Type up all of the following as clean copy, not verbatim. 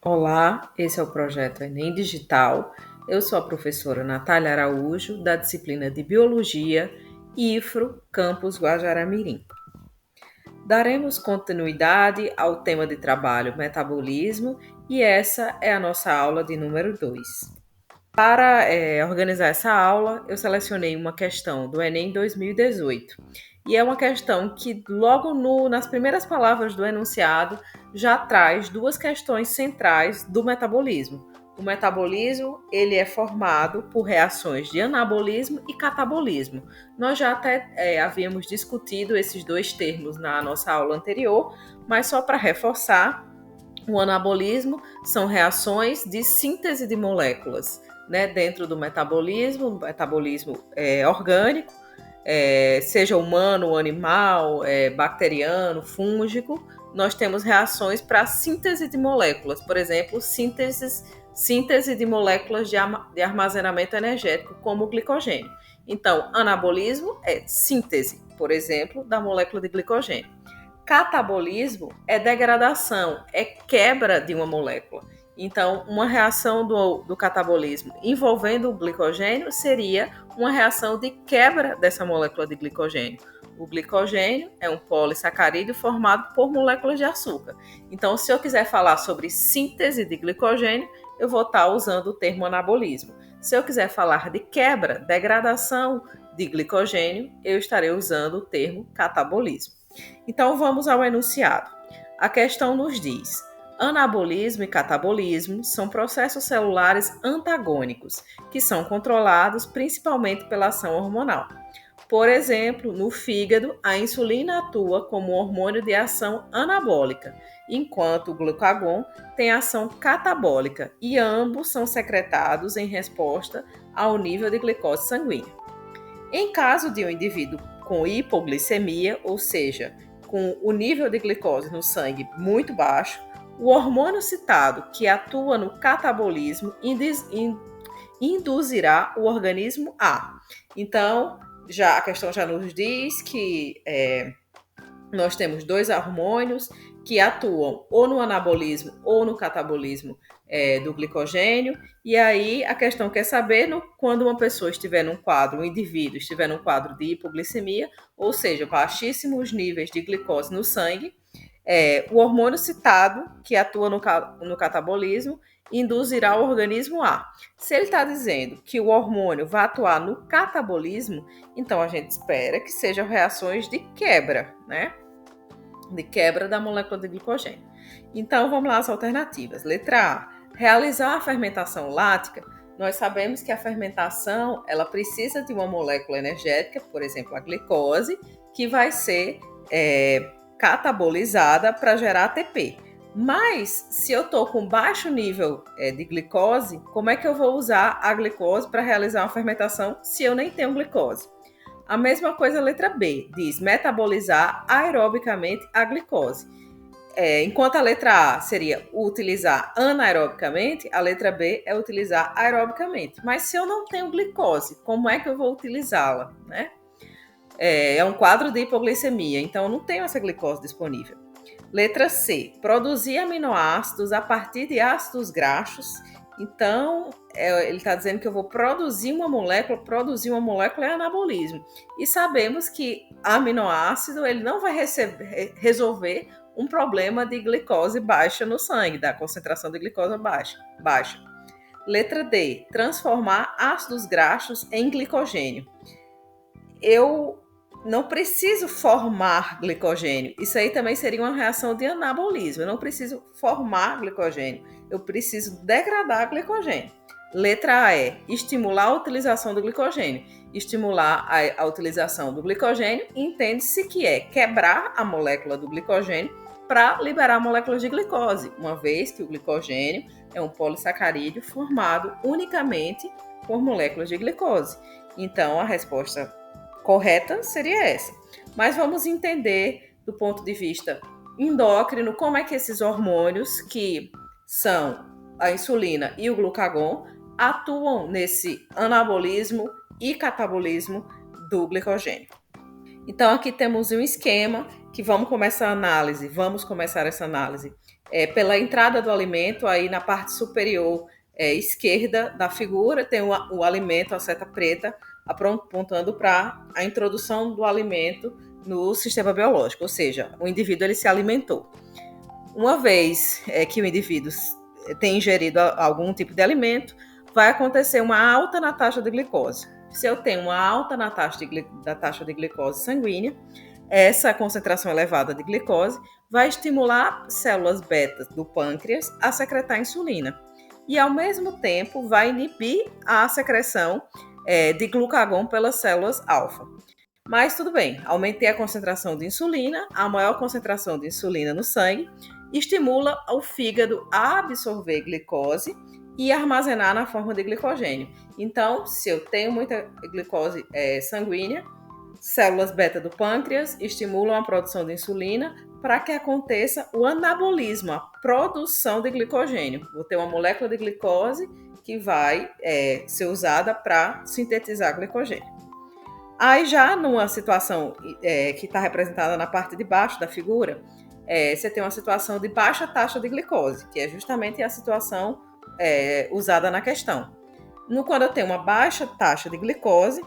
Olá, esse é o projeto Enem Digital. Eu sou a professora Natália Araújo, da disciplina de Biologia, IFRO, Campus Guajará-Mirim. Daremos continuidade ao tema de trabalho metabolismo e essa é a nossa aula de número 2. Para organizar essa aula, eu selecionei uma questão do Enem 2018. E é uma questão que, logo nas primeiras palavras do enunciado, já traz duas questões centrais do metabolismo. O metabolismo ele é formado por reações de anabolismo e catabolismo. Nós já até havíamos discutido esses dois termos na nossa aula anterior, mas só para reforçar, o anabolismo são reações de síntese de moléculas, né, dentro do metabolismo orgânico, seja humano, animal, bacteriano, fúngico. Nós temos reações para síntese de moléculas, por exemplo, síntese de moléculas de armazenamento energético, como o glicogênio. Então, anabolismo é síntese, por exemplo, da molécula de glicogênio. Catabolismo é degradação, é quebra de uma molécula. Então, uma reação do catabolismo envolvendo o glicogênio seria uma reação de quebra dessa molécula de glicogênio. O glicogênio é um polissacarídeo formado por moléculas de açúcar. Então, se eu quiser falar sobre síntese de glicogênio, eu vou estar usando o termo anabolismo. Se eu quiser falar de quebra, degradação de glicogênio, eu estarei usando o termo catabolismo. Então, vamos ao enunciado. A questão nos diz: anabolismo e catabolismo são processos celulares antagônicos, que são controlados principalmente pela ação hormonal. Por exemplo, no fígado, a insulina atua como hormônio de ação anabólica, enquanto o glucagon tem ação catabólica, e ambos são secretados em resposta ao nível de glicose sanguínea. Em caso de um indivíduo com hipoglicemia, ou seja, com o nível de glicose no sangue muito baixo, o hormônio citado, que atua no catabolismo, induzirá o organismo a. Então, a questão já nos diz que nós temos dois hormônios que atuam ou no anabolismo ou no catabolismo do glicogênio. E aí a questão quer saber quando uma pessoa estiver num quadro, um indivíduo estiver num quadro de hipoglicemia, ou seja, baixíssimos níveis de glicose no sangue, o hormônio citado, que atua no catabolismo, induzirá o organismo a. Se ele está dizendo que o hormônio vai atuar no catabolismo, então a gente espera que sejam reações de quebra, né? De quebra da molécula de glicogênio. Então vamos lá as alternativas. Letra A, realizar a fermentação lática. Nós sabemos que a fermentação ela precisa de uma molécula energética, por exemplo, a glicose, que vai ser catabolizada para gerar ATP. Mas, se eu estou com baixo nível de glicose, como é que eu vou usar a glicose para realizar uma fermentação se eu nem tenho glicose? A mesma coisa a letra B, diz metabolizar aerobicamente a glicose. Enquanto a letra A seria utilizar anaerobicamente, a letra B é utilizar aerobicamente. Mas se eu não tenho glicose, como é que eu vou utilizá-la, né? É um quadro de hipoglicemia, então eu não tenho essa glicose disponível. Letra C, produzir aminoácidos a partir de ácidos graxos. Então, ele está dizendo que eu vou produzir uma molécula é anabolismo. E sabemos que aminoácido ele não vai resolver um problema de glicose baixa no sangue, da concentração de glicose baixa. Letra D, transformar ácidos graxos em glicogênio. Eu não preciso formar glicogênio. Isso aí também seria uma reação de anabolismo. Eu não preciso formar glicogênio. Eu preciso degradar glicogênio. Letra A é estimular a utilização do glicogênio. Estimular a utilização do glicogênio entende-se que é quebrar a molécula do glicogênio para liberar moléculas de glicose, uma vez que o glicogênio é um polissacarídeo formado unicamente por moléculas de glicose. Então, a resposta correta seria essa. Mas vamos entender do ponto de vista endócrino como é que esses hormônios, que são a insulina e o glucagon, atuam nesse anabolismo e catabolismo do glicogênio. Então aqui temos um esquema que vamos começar essa análise. Pela entrada do alimento, aí na parte superior esquerda da figura, tem o alimento, a seta preta, apontando para a introdução do alimento no sistema biológico, ou seja, o indivíduo ele se alimentou. Uma vez que o indivíduo tem ingerido algum tipo de alimento, vai acontecer uma alta na taxa de glicose. Se eu tenho uma alta na taxa de glicose sanguínea, essa concentração elevada de glicose vai estimular células beta do pâncreas a secretar insulina e, ao mesmo tempo, vai inibir a secreção de glucagon pelas células alfa. Mas tudo bem, aumentei a concentração de insulina, a maior concentração de insulina no sangue estimula o fígado a absorver glicose e armazenar na forma de glicogênio. Então, se eu tenho muita glicose sanguínea, células beta do pâncreas estimulam a produção de insulina para que aconteça o anabolismo, a produção de glicogênio. Vou ter uma molécula de glicose que vai ser usada para sintetizar glicogênio. Aí já numa situação que está representada na parte de baixo da figura, você tem uma situação de baixa taxa de glicose, que é justamente a situação usada na questão. Quando eu tenho uma baixa taxa de glicose,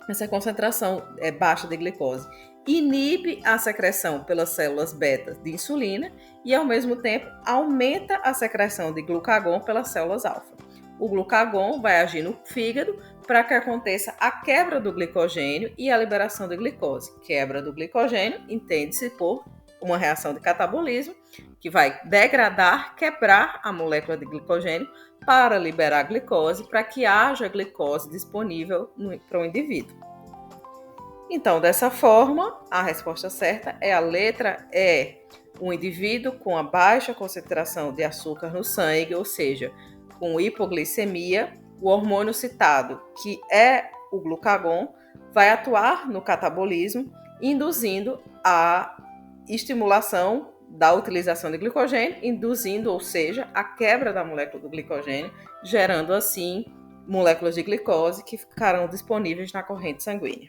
essa concentração baixa de glicose inibe a secreção pelas células beta de insulina e, ao mesmo tempo, aumenta a secreção de glucagon pelas células alfa. O glucagon vai agir no fígado para que aconteça a quebra do glicogênio e a liberação de glicose. Quebra do glicogênio entende-se por uma reação de catabolismo que vai degradar, quebrar a molécula de glicogênio para liberar glicose, para que haja glicose disponível para o indivíduo. Então, dessa forma, a resposta certa é a letra E. Um indivíduo com a baixa concentração de açúcar no sangue, ou seja, com hipoglicemia, o hormônio citado, que é o glucagon, vai atuar no catabolismo, induzindo a estimulação da utilização de glicogênio, induzindo, ou seja, a quebra da molécula do glicogênio, gerando assim moléculas de glicose que ficarão disponíveis na corrente sanguínea.